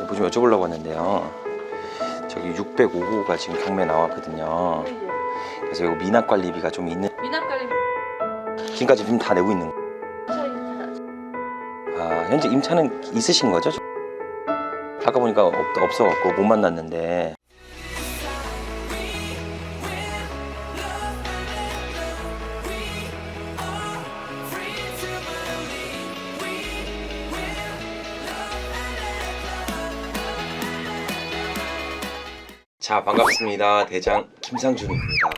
뭐 좀 여쭤보려고 하는데요. 저기 605호가 지금 경매 나왔거든요. 네. 그래서 이거 미납 관리비가 좀 있는. 미납 관리비 지금까지 빚 다 내고 있는 거. 현재 임차는 있으신 거죠? 아까 보니까 없어갖고 못 만났는데. 자, 반갑습니다. 대장 김상준입니다.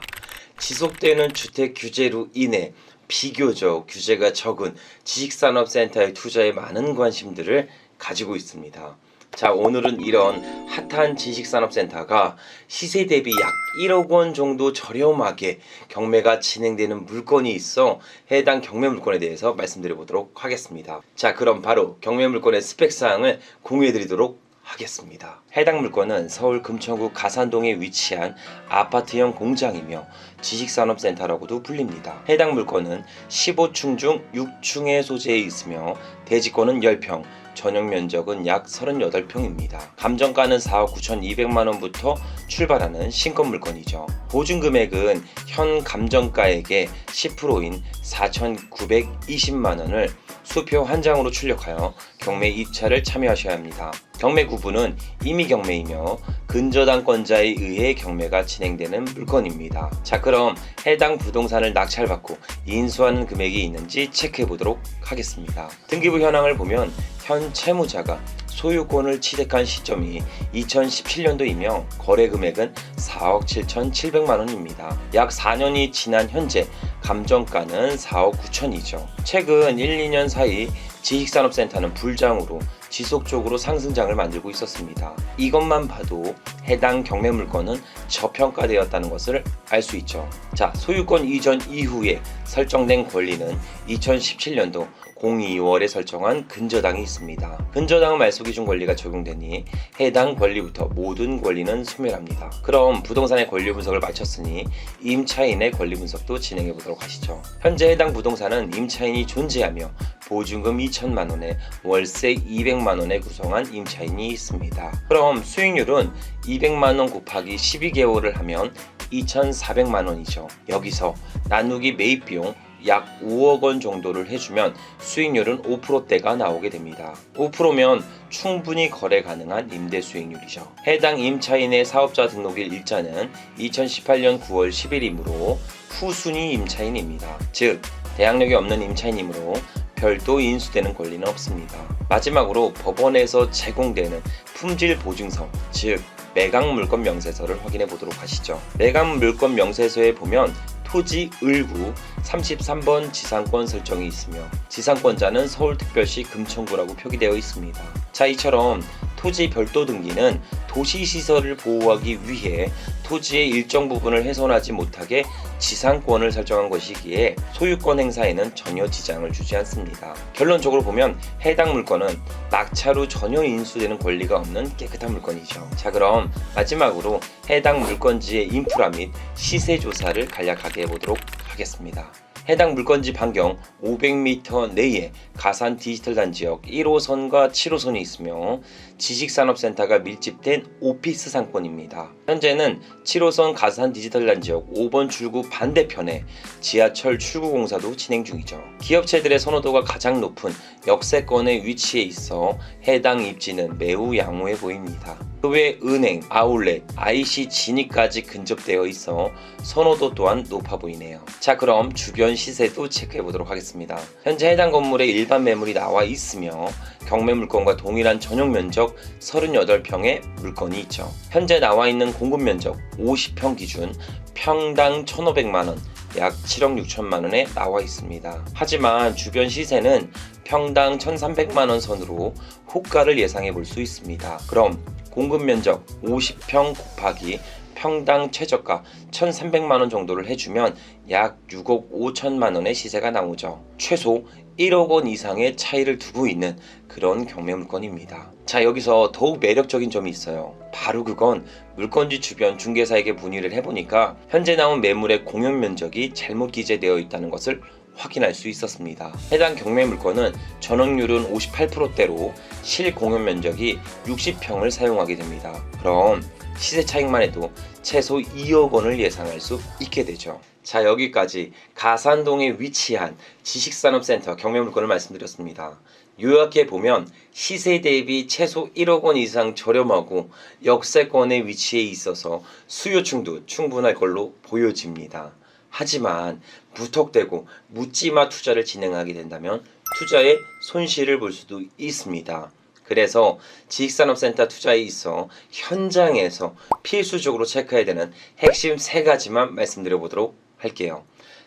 지속되는 주택 규제로 인해 비교적 규제가 적은 지식산업센터의 투자에 많은 관심들을 가지고 있습니다. 자, 오늘은 이런 핫한 지식산업센터가 시세 대비 약 1억 원 정도 저렴하게 경매가 진행되는 물건이 있어 해당 경매 물건에 대해서 말씀드려 보도록 하겠습니다. 자, 그럼 바로 경매 물건의 스펙 사항을 공유해 드리도록 하겠습니다. 해당 물건은 서울 금천구 가산동에 위치한 아파트형 공장이며 지식산업센터라고도 불립니다. 해당 물건은 15층 중 6층의 소재에 있으며 대지권은 10평, 전용 면적은 약 38평입니다. 감정가는 4억 9,200만원부터 출발하는 신권 물건이죠. 보증 금액은 현 감정가액의 10%인 4,920만원을 수표 한 장으로 출력하여 경매 입찰을 참여하셔야 합니다. 경매 구분은 임의 경매이며 근저당권자에 의해 경매가 진행되는 물건입니다. 자, 그럼 해당 부동산을 낙찰받고 인수하는 금액이 있는지 체크해 보도록 하겠습니다. 등기부 현황을 보면 현 채무자가 소유권을 취득한 시점이 2017년도이며 거래 금액은 4억 7,700만원입니다. 약 4년이 지난 현재 감정가는 4억 9천이죠. 최근 1, 2년 사이 지식산업센터는 불장으로 지속적으로 상승장을 만들고 있었습니다. 이것만 봐도 해당 경매 물건은 저평가되었다는 것을 알 수 있죠. 자, 소유권 이전 이후에 설정된 권리는 2017년도 02월에 설정한 근저당이 있습니다. 근저당 말소 기준 권리가 적용되니 해당 권리부터 모든 권리는 소멸합니다. 그럼 부동산의 권리 분석을 마쳤으니 임차인의 권리 분석도 진행해 보도록 하시죠. 현재 해당 부동산은 임차인이 존재하며 보증금 2천만원에 월세 200만원에 구성한 임차인이 있습니다. 그럼 수익률은 200만원 곱하기 12개월을 하면 2,400만원이죠. 여기서 나누기 매입비용 약 5억 원 정도를 해주면 수익률은 5%대가 나오게 됩니다. 5%면 충분히 거래 가능한 임대 수익률이죠. 해당 임차인의 사업자 등록일 일자는 2018년 9월 10일이므로 후순위 임차인입니다. 즉, 대항력이 없는 임차인이므로 별도 인수되는 권리는 없습니다. 마지막으로 법원에서 제공되는 품질 보증서, 즉 매각 물건 명세서를 확인해 보도록 하시죠. 매각 물건 명세서에 보면 토지 을구 33번 지상권 설정이 있으며 지상권자는 서울특별시 금천구라고 표기되어 있습니다. 자, 이처럼 토지 별도 등기는 도시시설을 보호하기 위해 토지의 일정 부분을 훼손하지 못하게 지상권을 설정한 것이기에 소유권 행사에는 전혀 지장을 주지 않습니다. 결론적으로 보면 해당 물건은 낙찰 후 전혀 인수되는 권리가 없는 깨끗한 물건이죠. 자, 그럼 마지막으로 해당 물건지의 인프라 및 시세 조사를 간략하게 해보도록 하겠습니다. 해당 물건지 반경 500m 내에 가산 디지털 단지역 1호선과 7호선이 있으며 지식산업센터가 밀집된 오피스 상권입니다. 현재는 7호선 가산 디지털 단지역 5번 출구 반대편에 지하철 출구 공사도 진행 중이죠. 기업체들의 선호도가 가장 높은 역세권에 위치해 있어 해당 입지는 매우 양호해 보입니다. 그 외 은행, 아울렛, IC 진입까지 근접되어 있어 선호도 또한 높아 보이네요. 자, 그럼 주변 시세도 체크해 보도록 하겠습니다. 현재 해당 건물에 일반 매물이 나와 있으며 경매 물건과 동일한 전용 면적 38평의 물건이 있죠. 현재 나와 있는 공급 면적 50평 기준 평당 1,500만원, 약 7억 6천만원에 나와 있습니다. 하지만 주변 시세는 평당 1,300만원 선으로 호가를 예상해 볼 수 있습니다. 그럼 공급 면적 50평 곱하기 평당 최저가 1,300만원 정도를 해주면 약 6억 5천만원의 시세가 나오죠. 최소 1억 원 이상의 차이를 두고 있는 그런 경매 물건입니다. 자, 여기서 더욱 매력적인 점이 있어요. 바로 그건 물건지 주변 중개사에게 문의를 해보니까 현재 나온 매물의 공연 면적이 잘못 기재되어 있다는 것을 확인할 수 있었습니다. 해당 경매 물건은 전원율은 58%대로 실공연 면적이 60평을 사용하게 됩니다. 그럼 시세 차익만 해도 최소 2억 원을 예상할 수 있게 되죠. 자, 여기까지 가산동에 위치한 지식산업센터 경매 물건을 말씀드렸습니다. 요약해 보면 시세 대비 최소 1억 원 이상 저렴하고 역세권의 위치에 있어서 수요층도 충분할 걸로 보여집니다. 하지만 무턱대고 묻지마 투자를 진행하게 된다면 투자에 손실을 볼 수도 있습니다. 그래서 지식산업센터 투자에 있어 현장에서 필수적으로 체크해야 되는 핵심 3가지만 말씀드려 보도록 할게요.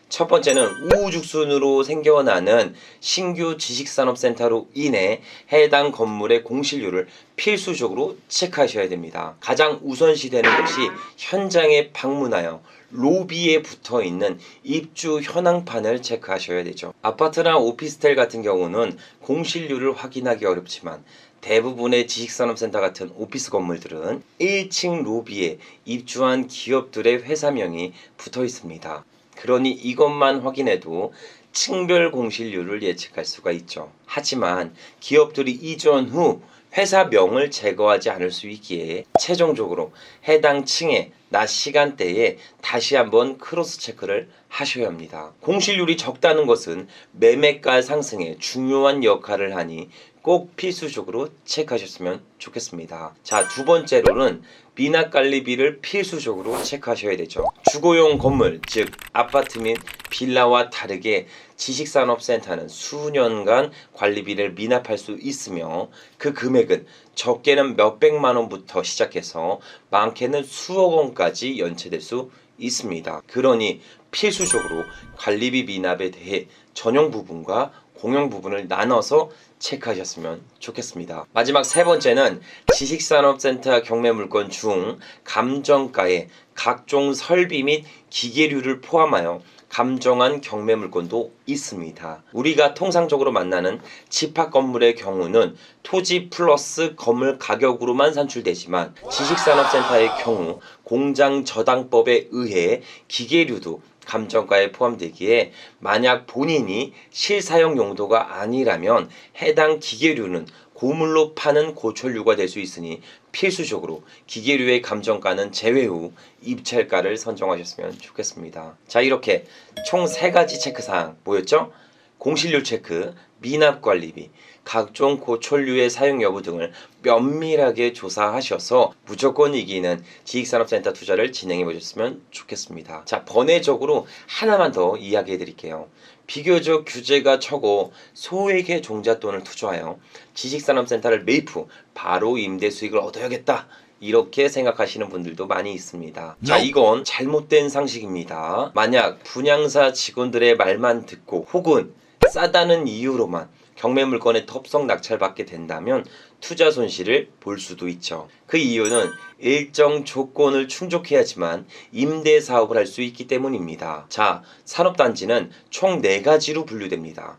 첫 번째는 우후죽순으로 생겨나는 신규 지식산업센터로 인해 해당 건물의 공실률을 필수적으로 체크하셔야 됩니다. 가장 우선시되는 것이 현장에 방문하여 로비에 붙어 있는 입주 현황판을 체크하셔야 되죠. 아파트나 오피스텔 같은 경우는 공실률을 확인하기 어렵지만 대부분의 지식산업센터 같은 오피스 건물들은 1층 로비에 입주한 기업들의 회사명이 붙어 있습니다. 그러니 이것만 확인해도 층별 공실률을 예측할 수가 있죠. 하지만 기업들이 이전 후 회사명을 제거하지 않을 수 있기에 최종적으로 해당 층의 낮 시간대에 다시 한번 크로스 체크를 하셔야 합니다. 공실률이 적다는 것은 매매가 상승에 중요한 역할을 하니 꼭 필수적으로 체크하셨으면 좋겠습니다. 자, 두 번째로는 미납관리비를 필수적으로 체크하셔야 되죠. 주거용 건물, 즉 아파트 및 빌라와 다르게 지식산업센터는 수년간 관리비를 미납할 수 있으며 그 금액은 적게는 몇백만 원부터 시작해서 많게는 수억 원까지 연체될 수 있습니다. 그러니 필수적으로 관리비 미납에 대해 전용 부분과 공용 부분을 나눠서 체크하셨으면 좋겠습니다. 마지막 3번째는 지식산업센터 경매 물건 중 감정가에 각종 설비 및 기계류를 포함하여 감정한 경매 물건도 있습니다. 우리가 통상적으로 만나는 집합 건물의 경우는 토지 플러스 건물 가격으로만 산출되지만 지식산업센터의 경우 공장 저당법에 의해 기계류도 감정가에 포함되기에 만약 본인이 실사용 용도가 아니라면 해당 기계류는 고물로 파는 고철류가 될 수 있으니 필수적으로 기계류의 감정가는 제외 후 입찰가를 선정하셨으면 좋겠습니다. 자, 이렇게 총 3가지 체크사항 뭐였죠? 공실률 체크, 미납관리비, 각종 고철류의 사용 여부 등을 면밀하게 조사하셔서 무조건 이기는 지식산업센터 투자를 진행해 보셨으면 좋겠습니다. 자, 번외적으로 하나만 더 이야기해 드릴게요. 비교적 규제가 적고 소액의 종잣돈을 투자하여 지식산업센터를 매입 후 바로 임대 수익을 얻어야겠다, 이렇게 생각하시는 분들도 많이 있습니다. 자, 이건 잘못된 상식입니다. 만약 분양사 직원들의 말만 듣고 혹은 싸다는 이유로만 경매 물건에 텁석 낙찰받게 된다면 투자 손실을 볼 수도 있죠. 그 이유는 일정 조건을 충족해야지만 임대 사업을 할 수 있기 때문입니다. 자, 산업단지는 총 4가지로 분류됩니다.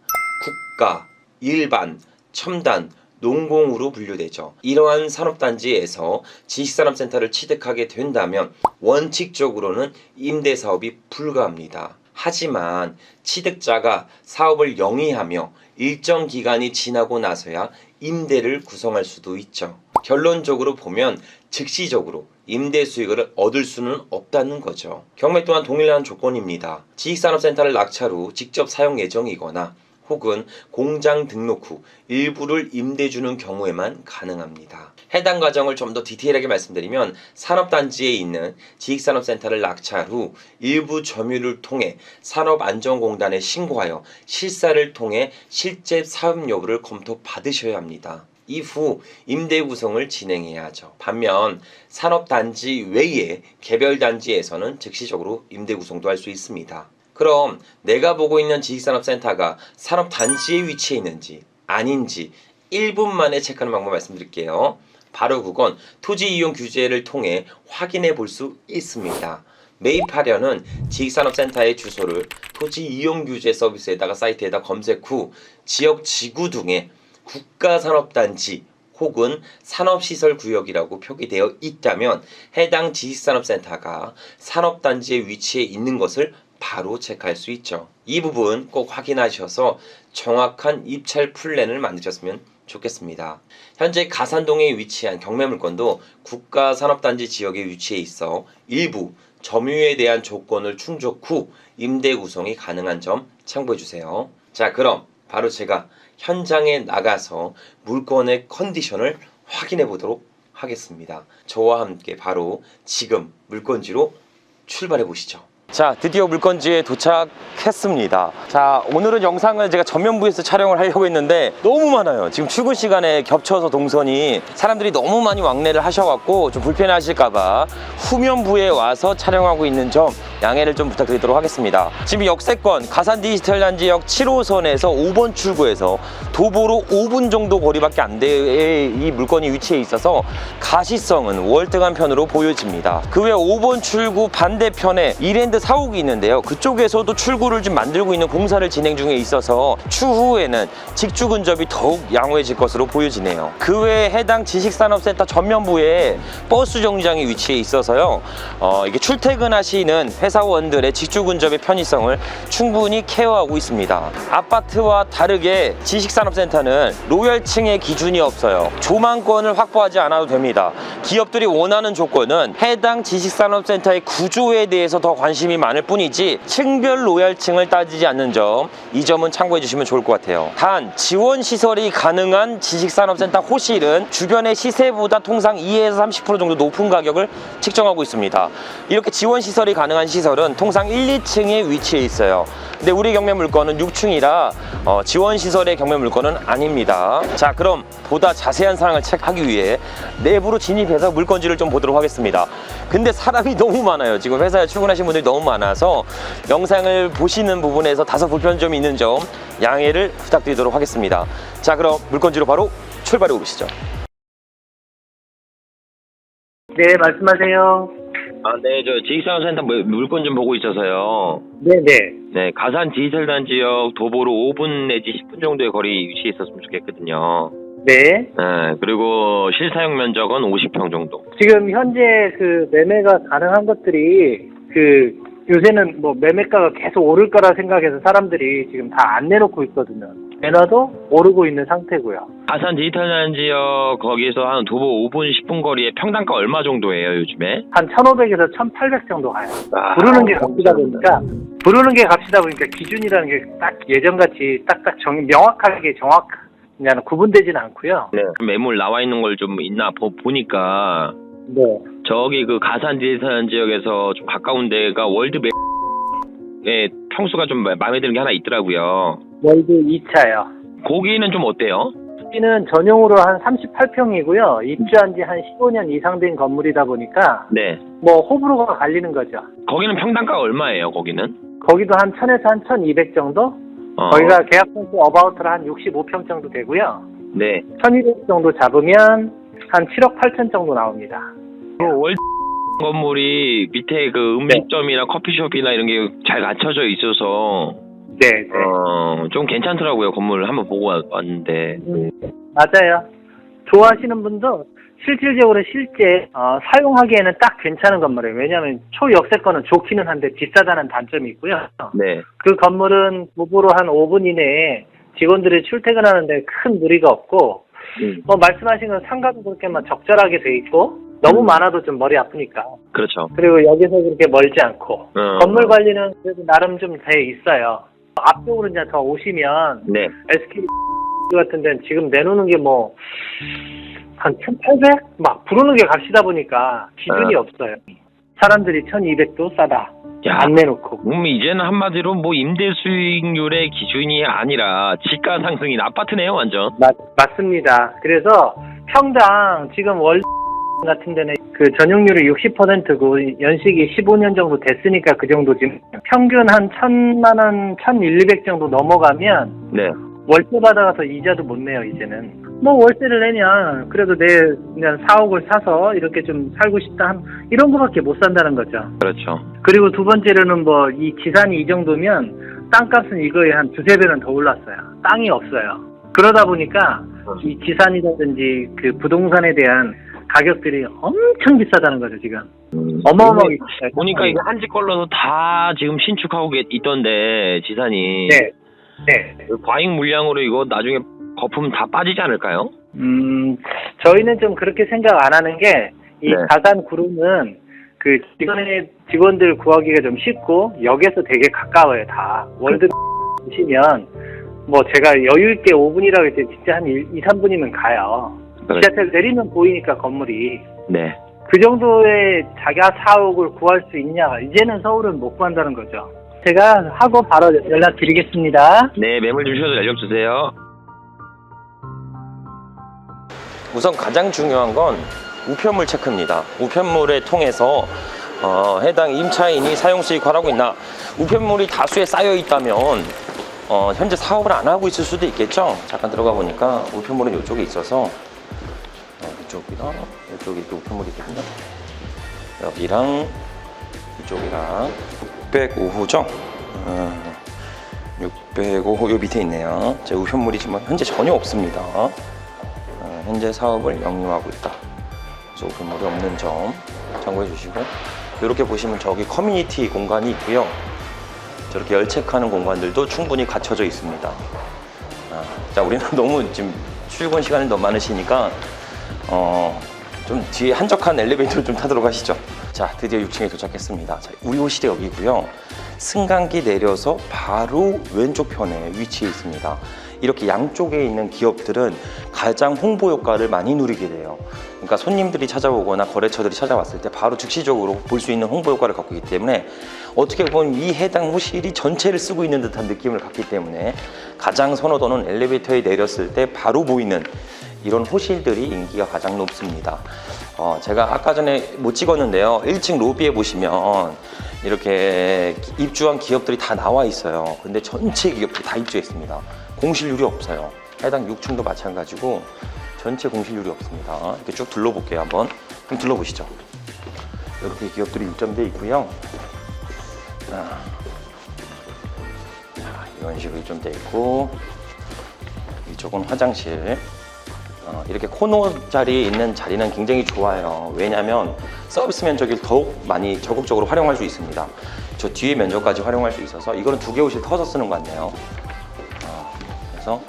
국가, 일반, 첨단, 농공으로 분류되죠. 이러한 산업단지에서 지식산업센터를 취득하게 된다면 원칙적으로는 임대사업이 불가합니다. 하지만 취득자가 사업을 영위하며 일정 기간이 지나고 나서야 임대를 구성할 수도 있죠. 결론적으로 보면 즉시적으로 임대 수익을 얻을 수는 없다는 거죠. 경매 또한 동일한 조건입니다. 지식산업센터를 낙찰 후 직접 사용 예정이거나 혹은 공장 등록 후 일부를 임대 주는 경우에만 가능합니다. 해당 과정을 좀 더 디테일하게 말씀드리면 산업단지에 있는 지식산업센터를 낙찰 후 일부 점유를 통해 산업안전공단에 신고하여 실사를 통해 실제 사업 여부를 검토받으셔야 합니다. 이후 임대 구성을 진행해야 하죠. 반면 산업단지 외에 개별단지에서는 즉시적으로 임대 구성도 할 수 있습니다. 그럼 내가 보고 있는 지식산업센터가 산업단지에 위치해 있는지 아닌지 1분 만에 체크하는 방법 말씀드릴게요. 바로 그건 토지 이용 규제를 통해 확인해 볼 수 있습니다. 매입하려는 지식산업센터의 주소를 토지 이용 규제 서비스에다가 사이트에다 검색 후 지역 지구 등에 국가산업단지 혹은 산업시설구역이라고 표기되어 있다면 해당 지식산업센터가 산업단지에 위치해 있는 것을 바로 체크할 수 있죠. 이 부분 꼭 확인하셔서 정확한 입찰 플랜을 만드셨으면 좋겠습니다. 현재 가산동에 위치한 경매물건도 국가산업단지 지역에 위치해 있어 일부 점유에 대한 조건을 충족 후 임대 구성이 가능한 점 참고해 주세요. 자, 그럼 바로 제가 현장에 나가서 물건의 컨디션을 확인해 보도록 하겠습니다. 저와 함께 바로 지금 물건지로 출발해 보시죠. 자, 드디어 물건지에 도착했습니다. 자, 오늘은 영상을 제가 전면부에서 촬영을 하려고 했는데 너무 많아요. 지금 출근 시간에 겹쳐서 동선이 사람들이 너무 많이 왕래를 하셔갖고 좀 불편하실까봐 후면부에 와서 촬영하고 있는 점 양해를 좀 부탁드리도록 하겠습니다. 지금 역세권 가산 디지털 단지역 7호선에서 5번 출구에서 도보로 5분 정도 거리밖에 안 돼 이 물건이 위치해 있어서 가시성은 월등한 편으로 보여집니다. 그 외 5번 출구 반대편에 이랜드 사옥이 있는데요. 그쪽에서도 출구를 좀 만들고 있는 공사를 진행 중에 있어서 추후에는 직주 근접이 더욱 양호해질 것으로 보여지네요. 그 외에 해당 지식산업센터 전면부에 버스 정류장이 위치해 있어서요. 이게 출퇴근하시는 회사원들의 직주 근접의 편의성을 충분히 케어하고 있습니다. 아파트와 다르게 지식산업센터는 로열층의 기준이 없어요. 조망권을 확보하지 않아도 됩니다. 기업들이 원하는 조건은 해당 지식산업센터의 구조에 대해서 더 관심이 많을 뿐이지 층별 로열층을 따지지 않는 점, 이 점은 참고해 주시면 좋을 것 같아요. 단 지원시설이 가능한 지식산업센터 호실은 주변의 시세보다 통상 2에서 30% 정도 높은 가격을 책정하고 있습니다. 이렇게 지원시설이 가능한 시설은 통상 1, 2층에 위치해 있어요. 근데 우리 경매 물건은 6층이라 지원시설의 경매 물건은 아닙니다. 자, 그럼 보다 자세한 사항을 체크하기 위해 내부로 진입해서 물건지를 좀 보도록 하겠습니다. 근데 사람이 너무 많아요. 지금 회사에 출근하신 분들이 너무 많아서 영상을 보시는 부분에서 다소 불편한 점이 있는 점 양해를 부탁드리도록 하겠습니다. 자, 그럼 물건지로 바로 출발해 보시죠. 네, 말씀하세요. 네, 저 지식산업센터 물건 좀 보고 있어서요. 네네. 네, 가산 디지털 단지역 도보로 5분 내지 10분 정도의 거리 위치해 있었으면 좋겠거든요. 네. 네, 그리고 실사용 면적은 50평 정도. 지금 현재 그 매매가 가능한 것들이 요새는 뭐 매매가가 계속 오를 거라 생각해서 사람들이 지금 다 안 내놓고 있거든요. 내놔도 오르고 있는 상태고요. 가산 디지털 단지역 거기서 한 도보 5분 10분 거리에 평당가 얼마 정도예요, 요즘에? 한 1,500에서 1,800 정도 가요. 아, 부르는 게 값이다 보니까 기준이라는 게 딱 예전같이 딱딱 명확하게 그냥 구분되지는 않고요. 네. 매물 나와 있는 걸 좀 있나 보니까 네. 저기 그 가산 디지털 지역에서 좀 가까운 데가 월드맵의 평수가 좀 마음에 드는 게 하나 있더라고요. 월드 2차요. 거기는 좀 어때요? 여기는 전용으로 한 38평이고요. 입주한 지 한 15년 이상 된 건물이다 보니까 네. 뭐 호불호가 갈리는 거죠. 거기는 평당가가 얼마예요, 거기는? 거기도 한 1,000에서 한 1,200 정도? 거기가 계약 평수 어바웃으로 한 65평 정도 되고요. 네. 1,200 정도 잡으면 한 7억 8천 정도 나옵니다. 월드 건물이 밑에 그 음식점이나 커피숍이나 이런 게 잘 갖춰져 있어서 네. 좀 괜찮더라고요. 건물을 한번 보고 왔는데. 맞아요. 좋아하시는 분도 실질적으로 사용하기에는 딱 괜찮은 건물이에요. 왜냐하면 초역세권은 좋기는 한데 비싸다는 단점이 있고요. 네. 그 건물은 도보로 한 5분 이내에 직원들이 출퇴근하는데 큰 무리가 없고 뭐 말씀하신 건 상가도 그렇게 막 적절하게 돼 있고 너무 많아도 좀 머리 아프니까. 그렇죠. 그리고 여기서 그렇게 멀지 않고 건물 관리는 그래도 나름 좀 돼 있어요. 앞쪽으로 이제 더 오시면 네. SK 같은 데는 지금 내놓는 게 뭐 한 1,800? 막 부르는 게 값이다 보니까 기준이 없어요. 사람들이 1,200도 싸다. 야, 안 내놓고. 이제는 한마디로 뭐 임대 수익률의 기준이 아니라 지가 상승인 아파트네요, 완전. 맞습니다. 그래서 평당 지금 월 같은 데는 그 전용률이 60%고 연식이 15년 정도 됐으니까 그 정도 지금 평균 한 1,000만 원, 1,200 정도 넘어가면 네. 월세 받아가서 이자도 못 내요, 이제는. 뭐 월세를 내면 그래도 그냥 4억을 사서 이렇게 좀 살고 싶다 이런 거밖에 못 산다는 거죠. 그렇죠. 그리고 두 번째로는 뭐 이 지산이 이 정도면 땅값은 이거에 한 두세 배는 더 올랐어요. 땅이 없어요. 그러다 보니까 이 지산이라든지 그 부동산에 대한 가격들이 엄청 비싸다는 거죠, 지금. 어마어마하게 보니까 이거 한지 걸러서 다 지금 신축하고 있던데 지산이. 네. 네. 그 과잉 물량으로 이거 나중에 거품 다 빠지지 않을까요? 저희는 좀 그렇게 생각 안 하는 게, 이 네. 가산 구름은 그 직원들 구하기가 좀 쉽고, 역에서 되게 가까워요, 다. 월드 보시면, 뭐 제가 여유있게 5분이라고 했을 때 진짜 한 2, 3분이면 가요. 그래. 지하철 내리면 보이니까 건물이. 네. 그 정도의 자가 사옥을 구할 수 있냐, 이제는 서울은 못 구한다는 거죠. 제가 하고 바로 연락드리겠습니다. 네, 매물 주셔도 연락 주세요. 우선 가장 중요한 건 우편물 체크입니다. 우편물에 통해서 해당 임차인이 사용 수익화를 하고 있나. 우편물이 다수에 쌓여 있다면 현재 사업을 안 하고 있을 수도 있겠죠. 잠깐 들어가 보니까 우편물은 이쪽에 있어서 이쪽이랑 이쪽에 이렇게 우편물이 있거든요. 여기랑 이쪽이랑 605호죠. 605호 요 밑에 있네요. 제 우편물이 지금 현재 전혀 없습니다. 현재 사업을 영위하고 있다. 그래서 우편물이 없는 점 참고해 주시고, 이렇게 보시면 저기 커뮤니티 공간이 있고요. 저렇게 열체크하는 공간들도 충분히 갖춰져 있습니다. 자, 우리는 너무 지금 출근 시간이 너무 많으시니까 좀 뒤에 한적한 엘리베이터를 좀 타도록 하시죠. 자, 드디어 6층에 도착했습니다. 자, 우리 호실이 여기고요. 승강기 내려서 바로 왼쪽 편에 위치해 있습니다. 이렇게 양쪽에 있는 기업들은 가장 홍보 효과를 많이 누리게 돼요. 그러니까 손님들이 찾아오거나 거래처들이 찾아왔을 때 바로 즉시적으로 볼 수 있는 홍보 효과를 갖고 있기 때문에, 어떻게 보면 이 해당 호실이 전체를 쓰고 있는 듯한 느낌을 갖기 때문에 가장 선호도는 엘리베이터에 내렸을 때 바로 보이는 이런 호실들이 인기가 가장 높습니다. 제가 아까 전에 못 찍었는데요. 1층 로비에 보시면 이렇게 입주한 기업들이 다 나와 있어요. 근데 전체 기업들이 다 입주했습니다. 공실률이 없어요. 해당 6층도 마찬가지고 전체 공실률이 없습니다. 이렇게 쭉 둘러볼게요. 한번 둘러보시죠. 이렇게 기업들이 입점되어 있고요. 자, 이런 식으로 입점되어 있고, 이쪽은 화장실. 이렇게 코너 자리에 있는 자리는 굉장히 좋아요. 왜냐하면 서비스 면적을 더욱 많이 적극적으로 활용할 수 있습니다. 저 뒤에 면적까지 활용할 수 있어서 이거는 2개 호실 터서 쓰는 것 같네요. 그래서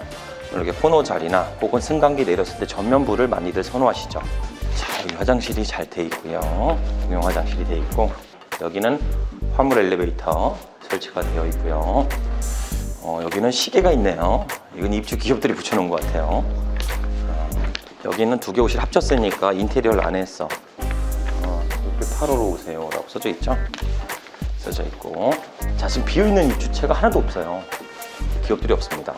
이렇게 코너 자리나 혹은 승강기 내렸을 때 전면부를 많이들 선호하시죠. 자, 여기 화장실이 잘 돼 있고요. 공용 화장실이 돼 있고, 여기는 화물 엘리베이터 설치가 되어 있고요. 여기는 시계가 있네요. 이건 입주 기업들이 붙여놓은 것 같아요. 여기는 2개 호실 합쳤으니까 인테리어를 안 했어. 608호로 오세요 라고 써져 있죠. 써져 있고, 자, 지금 비어있는 입주체가 하나도 없어요. 기업들이 없습니다.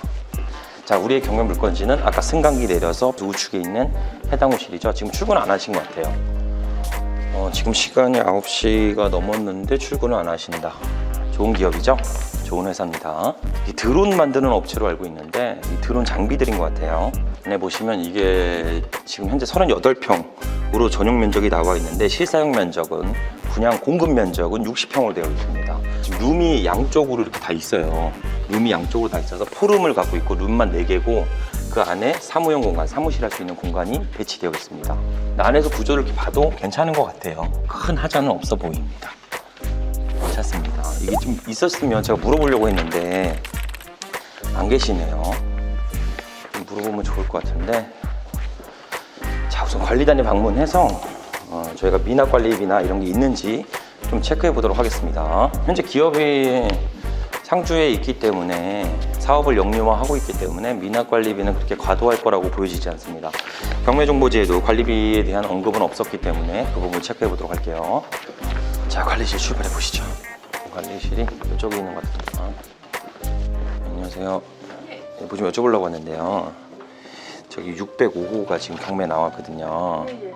자, 우리의 경매 물건지는 아까 승강기 내려서 우측에 있는 해당 호실이죠. 지금 출근 안 하신 것 같아요. 지금 시간이 9시가 넘었는데 출근을 안 하신다. 좋은 기업이죠. 좋은 회사입니다. 이 드론 만드는 업체로 알고 있는데, 이 드론 장비들인 것 같아요. 안에 보시면 이게 지금 현재 38평으로 전용 면적이 나와 있는데, 실사용 면적은 분양 공급 면적은 60평으로 되어 있습니다. 지금 룸이 양쪽으로 이렇게 다 있어요. 룸이 양쪽으로 다 있어서 포룸을 갖고 있고, 룸만 4개고 그 안에 사무용 공간, 사무실 할 수 있는 공간이 배치되어 있습니다. 안에서 구조를 이렇게 봐도 괜찮은 것 같아요. 큰 하자는 없어 보입니다. 괜찮습니다. 이게 좀 있었으면 제가 물어보려고 했는데 안 계시네요. 좀 물어보면 좋을 것 같은데. 자, 우선 관리단에 방문해서 저희가 미납관리비나 이런 게 있는지 좀 체크해 보도록 하겠습니다. 현재 기업이 상주에 있기 때문에, 사업을 영리화하고 있기 때문에 미납관리비는 그렇게 과도할 거라고 보여지지 않습니다. 경매정보지에도 관리비에 대한 언급은 없었기 때문에 그 부분 체크해 보도록 할게요. 자, 관리실 출발해 보시죠. 관리실이 이쪽에 있는 것 같습니다. 안녕하세요. 네, 뭐 좀 여쭤보려고 하는데요. 저기 605호가 지금 경매 나왔거든요. 예.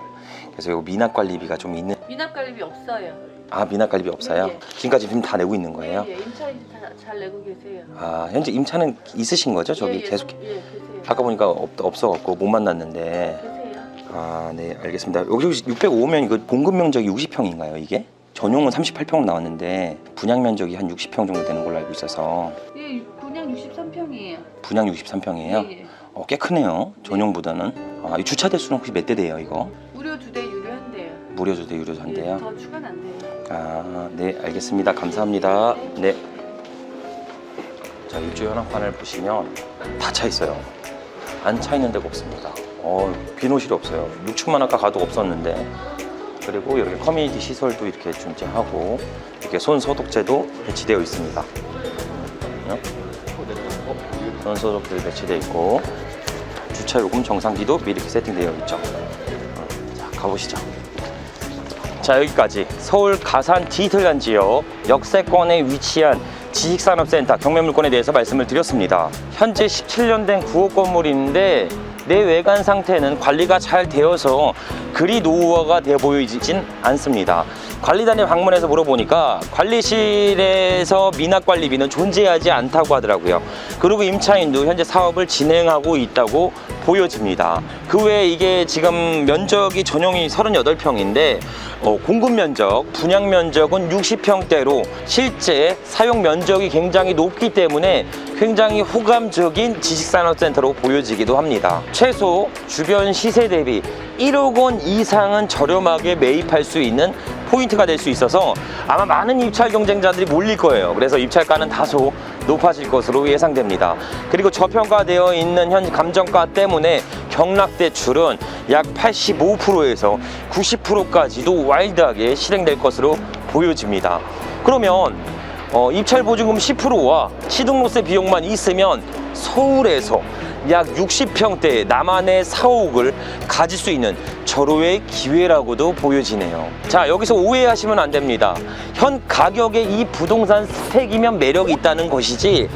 그래서 이거 미납관리비가 좀 있는. 미납관리비 없어요. 아, 미납관리비 없어요? 예. 지금까지 지금 다 내고 있는 거예요? 예, 임차인 잘 내고 계세요. 아, 현재 임차는 있으신 거죠? 저기 계속. 예, 계세요. 아까 보니까 없어갖고 못 만났는데. 계세요. 아, 네, 알겠습니다. 여기 605면 이거 공급 면적이 60평인가요, 이게? 전용은 38평 나왔는데 분양 면적이 한 60평 정도 되는 걸로 알고 있어서. 예, 분양 63평이에요. 분양 63평이에요? 예. 꽤 크네요, 전용보다는. 이 주차 대수는 혹시 몇 대 돼요, 이거? 무료 2대 유료 유료한데요. 무료조대 유료조인데요. 더 추가는 안 돼요. 아, 네, 알겠습니다. 감사합니다. 네. 자, 입주 현황판을 보시면 다 차 있어요. 안 차 있는 데가 없습니다. 비노실이 없어요. 6층만 아까 가도 없었는데. 그리고 여기 커뮤니티 시설도 이렇게 존재하고 이렇게 손 소독제도 배치되어 있습니다. 손 소독제 배치되어 있고 주차 요금 정상기도 미리 이렇게 세팅되어 있죠. 자, 가보시죠. 자, 여기까지 서울 가산 디지털간 지역 역세권에 위치한 지식산업센터 경매물건에 대해서 말씀을 드렸습니다. 현재 17년 된 9호 건물인데 내외관 상태는 관리가 잘 되어서 그리 노후화가 되어 보이진 않습니다. 관리단에 방문해서 물어보니까 관리실에서 미납관리비는 존재하지 않다고 하더라고요. 그리고 임차인도 현재 사업을 진행하고 있다고 보여집니다. 그 외에 이게 지금 면적이 전용이 38평인데 공급 면적, 분양 면적은 60평대로 실제 사용 면적이 굉장히 높기 때문에 굉장히 호감적인 지식산업센터로 보여지기도 합니다. 최소 주변 시세 대비 1억 원 이상은 저렴하게 매입할 수 있는 포인트가 될 수 있어서 아마 많은 입찰 경쟁자들이 몰릴 거예요. 그래서 입찰가는 다소 높아질 것으로 예상됩니다. 그리고 저평가되어 있는 현 감정가 때문에 경락대출은 약 85%에서 90%까지도 와일드하게 실행될 것으로 보여집니다. 그러면 입찰 보증금 10%와 시등록세 비용만 있으면 서울에서 약 60평대 나만의 사옥을 가질 수 있는 절호의 기회라고도 보여지네요. 자, 여기서 오해하시면 안 됩니다. 현 가격에 이 부동산 스펙이면 매력이 있다는 것이지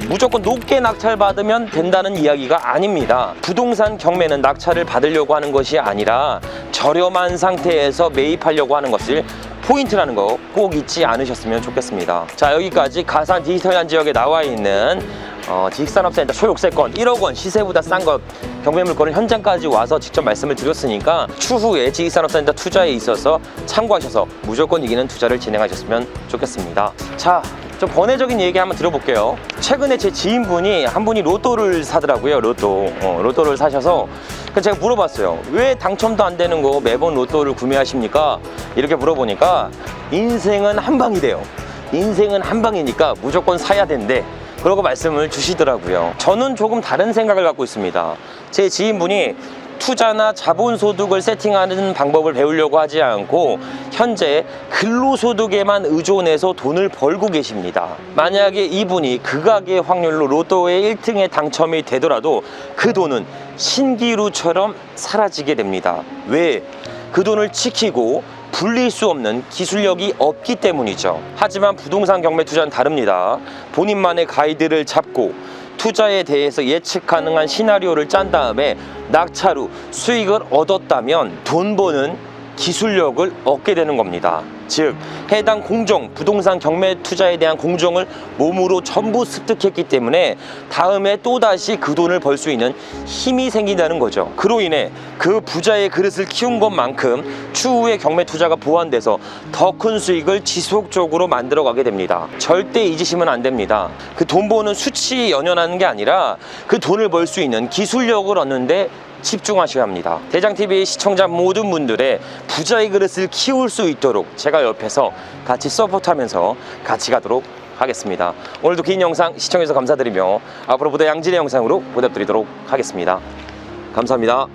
무조건 높게 낙찰 받으면 된다는 이야기가 아닙니다. 부동산 경매는 낙찰을 받으려고 하는 것이 아니라 저렴한 상태에서 매입하려고 하는 것을 포인트라는 거 꼭 잊지 않으셨으면 좋겠습니다. 자, 여기까지 가산 디지털한 지역에 나와 있는 지식산업센터 초역세권 1억 원 시세보다 싼 것 경매물건을 현장까지 와서 직접 말씀을 드렸으니까 추후에 지식산업센터 투자에 있어서 참고하셔서 무조건 이기는 투자를 진행하셨으면 좋겠습니다. 자, 좀 번외적인 얘기 한번 들어볼게요. 최근에 제 지인분이 한 분이 로또를 사더라고요. 로또를 사셔서 제가 물어봤어요. 왜 당첨도 안 되는 거 매번 로또를 구매하십니까? 이렇게 물어보니까 인생은 한 방이래요. 인생은 한 방이니까 무조건 사야 된대. 그러고 말씀을 주시더라고요. 저는 조금 다른 생각을 갖고 있습니다. 제 지인분이 투자나 자본소득을 세팅하는 방법을 배우려고 하지 않고 현재 근로소득에만 의존해서 돈을 벌고 계십니다. 만약에 이분이 극악의 확률로 로또의 1등에 당첨이 되더라도 그 돈은 신기루처럼 사라지게 됩니다. 왜? 그 돈을 지키고 불릴 수 없는 기술력이 없기 때문이죠. 하지만 부동산 경매 투자는 다릅니다. 본인만의 가이드를 잡고 투자에 대해서 예측 가능한 시나리오를 짠 다음에 낙찰 후 수익을 얻었다면 돈 버는 기술력을 얻게 되는 겁니다. 즉 해당 공정, 부동산 경매 투자에 대한 공정을 몸으로 전부 습득했기 때문에 다음에 또다시 그 돈을 벌 수 있는 힘이 생긴다는 거죠. 그로 인해 그 부자의 그릇을 키운 것만큼 추후에 경매 투자가 보완돼서 더 큰 수익을 지속적으로 만들어가게 됩니다. 절대 잊으시면 안 됩니다. 그 돈 버는 수치에 연연하는 게 아니라 그 돈을 벌 수 있는 기술력을 얻는데 집중하셔야 합니다. 대장TV 시청자 모든 분들의 부자의 그릇을 키울 수 있도록 제가 옆에서 같이 서포트하면서 같이 가도록 하겠습니다. 오늘도 긴 영상 시청해주셔서 감사드리며 앞으로 보다 양질의 영상으로 보답드리도록 하겠습니다. 감사합니다.